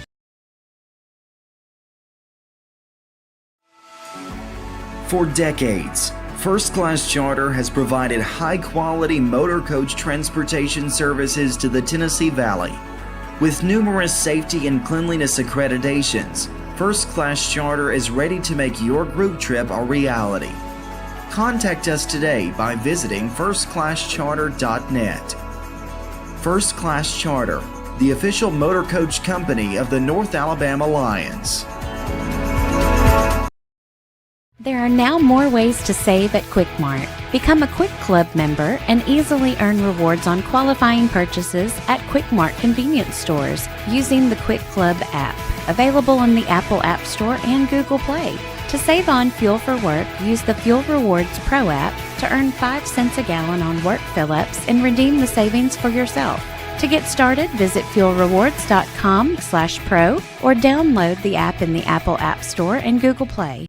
For decades, First Class Charter has provided high-quality motor coach transportation services to the Tennessee Valley. With numerous safety and cleanliness accreditations, First Class Charter is ready to make your group trip a reality. Contact us today by visiting firstclasscharter.net. First Class Charter, the official motor coach company of the North Alabama Lions. There are now more ways to save at Quick Mart. Become a Quick Club member and easily earn rewards on qualifying purchases at Quick Mart convenience stores using the Quick Club app, available on the Apple App Store and Google Play. To save on fuel for work, use the Fuel Rewards Pro app to earn 5 cents a gallon on work fill-ups and redeem the savings for yourself. To get started, visit fuelrewards.com/pro or download the app in the Apple App Store and Google Play.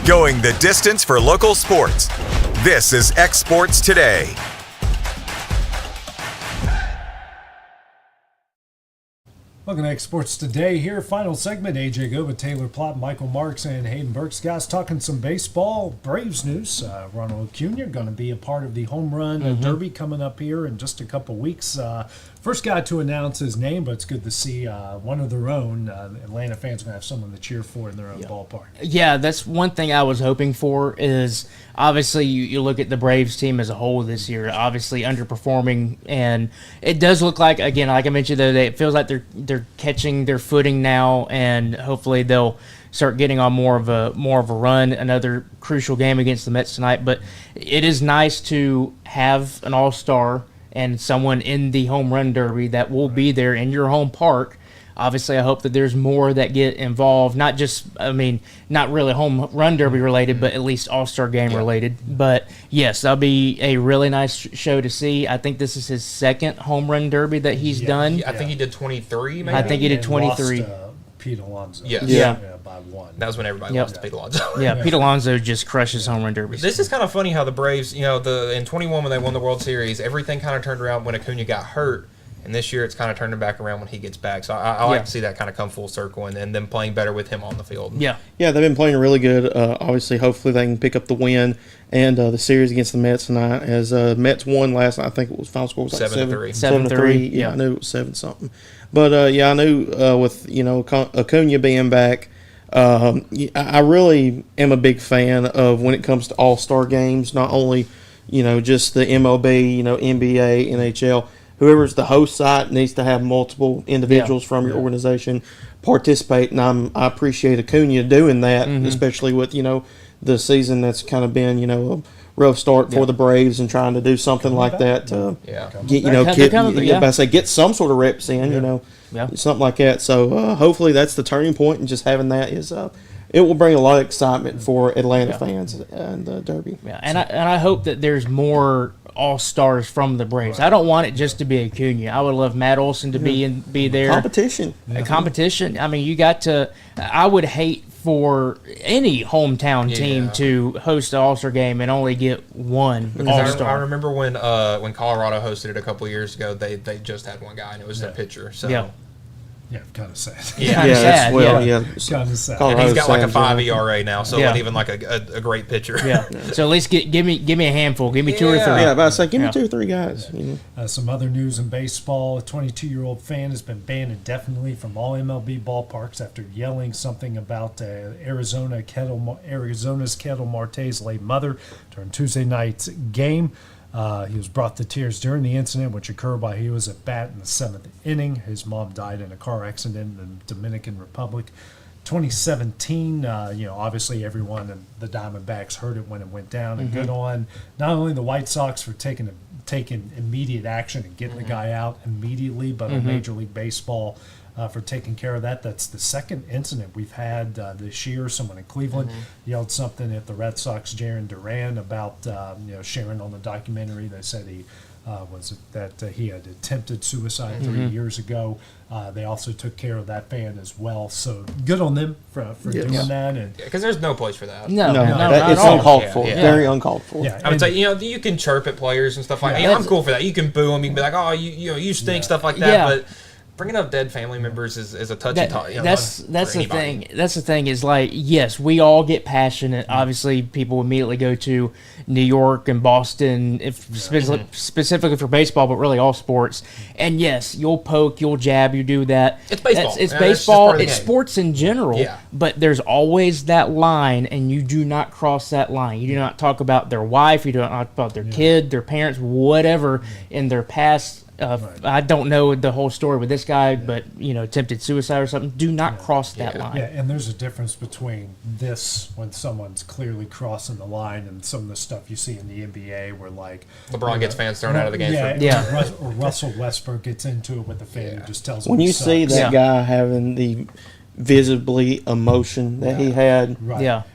Going the distance for local sports. This is X Sports Today. Welcome to X Sports Today. Here, final segment. AJ Go with Taylor Plott, Michael Marks, and Hayden Burks. Guys, talking some baseball. Braves news. Ronald Acuna going to be a part of the home run derby coming up here in just a couple weeks. First guy to announce his name, but it's good to see one of their own. Atlanta fans going to have someone to cheer for in their own ballpark. Yeah, that's one thing I was hoping for is obviously you look at the Braves team as a whole this year, obviously underperforming, and it does look like, again, like I mentioned the other day, it feels like they're catching their footing now, and hopefully they'll start getting on more of a run. Another crucial game against the Mets tonight, but it is nice to have an all-star and someone in the home run derby that will be there in your home park. Obviously, I hope that there's more that get involved, not just, not really home run derby related, but at least all-star game related. But yes, that'll be a really nice show to see. I think this is his second home run derby that he's done. I think he did 23, maybe? I think he did 23. Lost, Pete Alonso. Yes. Yeah, by one. That was when everybody lost to Pete Alonso. Yeah, Pete Alonso just crushes home run derbies. This is kind of funny how the Braves, in 21 when they won the World Series, everything kind of turned around when Acuna got hurt. And this year it's kind of turning back around when he gets back. So I like to see that kind of come full circle and them playing better with him on the field. Yeah, they've been playing really good. Obviously, hopefully they can pick up the win and the series against the Mets tonight. As Mets won last night, I think it was final score was like 7-3. 7-3. Yeah, I knew it was 7-something. But I knew with Acuna being back, I really am a big fan of when it comes to all-star games. Not only just the MLB, NBA, NHL. Whoever's the host site needs to have multiple individuals from your organization participate, and I appreciate Acuna doing that, especially with the season that's kind of been a rough start for the Braves and trying to do something like that to get some sort of reps in, something like that. So hopefully that's the turning point, and just having that is it will bring a lot of excitement for Atlanta fans and the Derby. Yeah, and I hope that there's more all-stars from the Braves. I don't want it just to be Acuna. I would love Matt Olson to be there. Competition. Competition. I mean, you got to – I would hate for any hometown team to host an all-star game and only get one all-star. I remember when Colorado hosted it a couple of years ago, they just had one guy, and it was their pitcher. So. Yeah. Yeah, kind of sad. Yeah, sad. Well, yeah. Kind of sad. And he's got like a Colorado's 5 sad, ERA now, so not even like a great pitcher. Yeah. So at least give me a handful. Give me 2 or 3. Yeah, but I say give me 2 or 3 guys. You know. Some other news in baseball: a 22-year-old fan has been banned indefinitely from all MLB ballparks after yelling something about Arizona's Ketel Marte's late mother during Tuesday night's game. He was brought to tears during the incident, which occurred while he was at bat in the 7th inning. His mom died in a car accident in the Dominican Republic. 2017, obviously everyone in the Diamondbacks heard it when it went down, and good on not only the White Sox for taking immediate action and getting the guy out immediately, but on Major League Baseball for taking care of that. That's the second incident we've had this year. Someone in Cleveland yelled something at the Red Sox, Jaron Duran, about sharing on the documentary. They said he he had attempted suicide 3 years ago. They also took care of that fan as well. So good on them for doing that. And because there's no place for that. No, it's uncalled for. Very uncalled for. Yeah, I would say you can chirp at players and stuff like that. I'm cool for that. You can boo them. You can be like, oh, you stink, stuff like that. But bringing up dead family members is a touchy topic. That's the thing. That's the thing is, like, yes, we all get passionate. Obviously, people immediately go to New York and Boston, specifically for baseball, but really all sports. And yes, you'll poke, you'll jab, you do that. It's baseball. It's baseball. It's game. Sports in general. Yeah. But there's always that line, and you do not cross that line. You do not talk about their wife. You do not talk about their kid, their parents, whatever in their past. I don't know the whole story with this guy, but attempted suicide or something. Do not cross that line. Yeah, and there's a difference between this when someone's clearly crossing the line and some of the stuff you see in the NBA where like LeBron gets fans thrown out of the game. Or Russell Westbrook gets into it with the fan who just tells him when you see that guy having the visibly emotion that he had,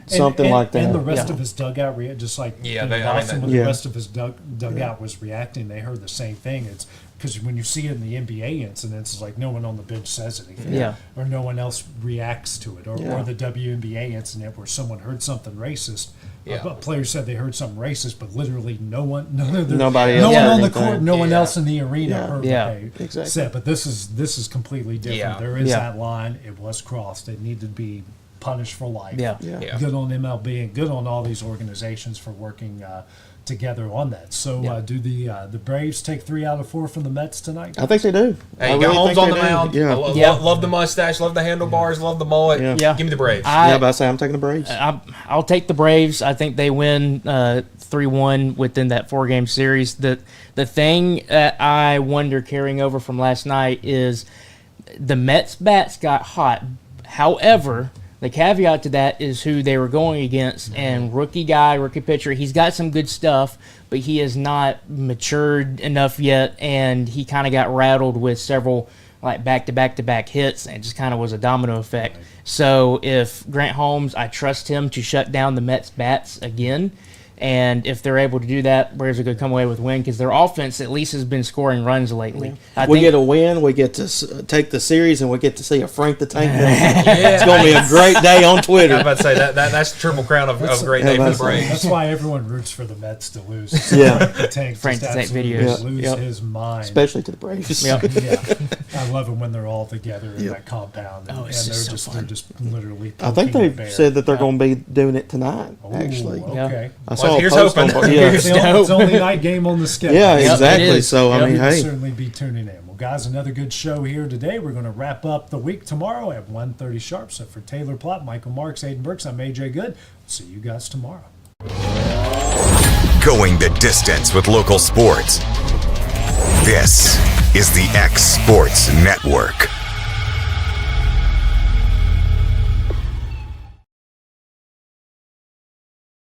something like that, and the rest of his dugout just like Boston, when the rest of his dugout was reacting, they heard the same thing. It's because when you see it in the NBA incidents, it's like no one on the bench says anything, or no one else reacts to it, or the WNBA incident where someone heard something racist. A player said they heard something racist, but literally no one on the court, no one else in the arena heard what they said. But this is completely different. There is that line. It was crossed. It needed to be punished for life. Good on MLB and good on all these organizations for working together on that. So do the Braves take 3 out of 4 from the Mets tonight? I think they do. Hey, you got Holmes on the mound. Love the mustache, love the handlebars, love the mullet. Give me the Braves. But I say I'm taking the Braves. I'll take the Braves. I think they win 3-1 within that 4-game series. The thing that I wonder carrying over from last night is the Mets bats got hot. However, the caveat to that is who they were going against, and rookie pitcher, he's got some good stuff, but he has not matured enough yet, and he kind of got rattled with several like back-to-back hits, and it just kind of was a domino effect. Right. So if Grant Holmes, I trust him to shut down the Mets bats again, and if they're able to do that, Braves are going to come away with a win because their offense at least has been scoring runs lately. We get a win. We get to take the series, and we get to see a Frank the Tank. It's going to be a great day on Twitter. I was about to say that's the triple crown of great day for the Braves. That's why everyone roots for the Mets to lose. Frank the Tank videos lose his mind, especially to the Braves. I love it when they're all together in that compound, and they're just literally. I think they've said that they're going to be doing it tonight. Actually, okay. I saw here's hoping. It's the only night game on the schedule. Yeah, exactly. So I mean, we'll certainly be tuning in. Well, guys, another good show here today. We're going to wrap up the week tomorrow at 1:30 sharp. So for Taylor Plott, Michael Marks, Hayden Burks, I'm AJ Good. See you guys tomorrow. Going the distance with local sports. This is the X Sports Network.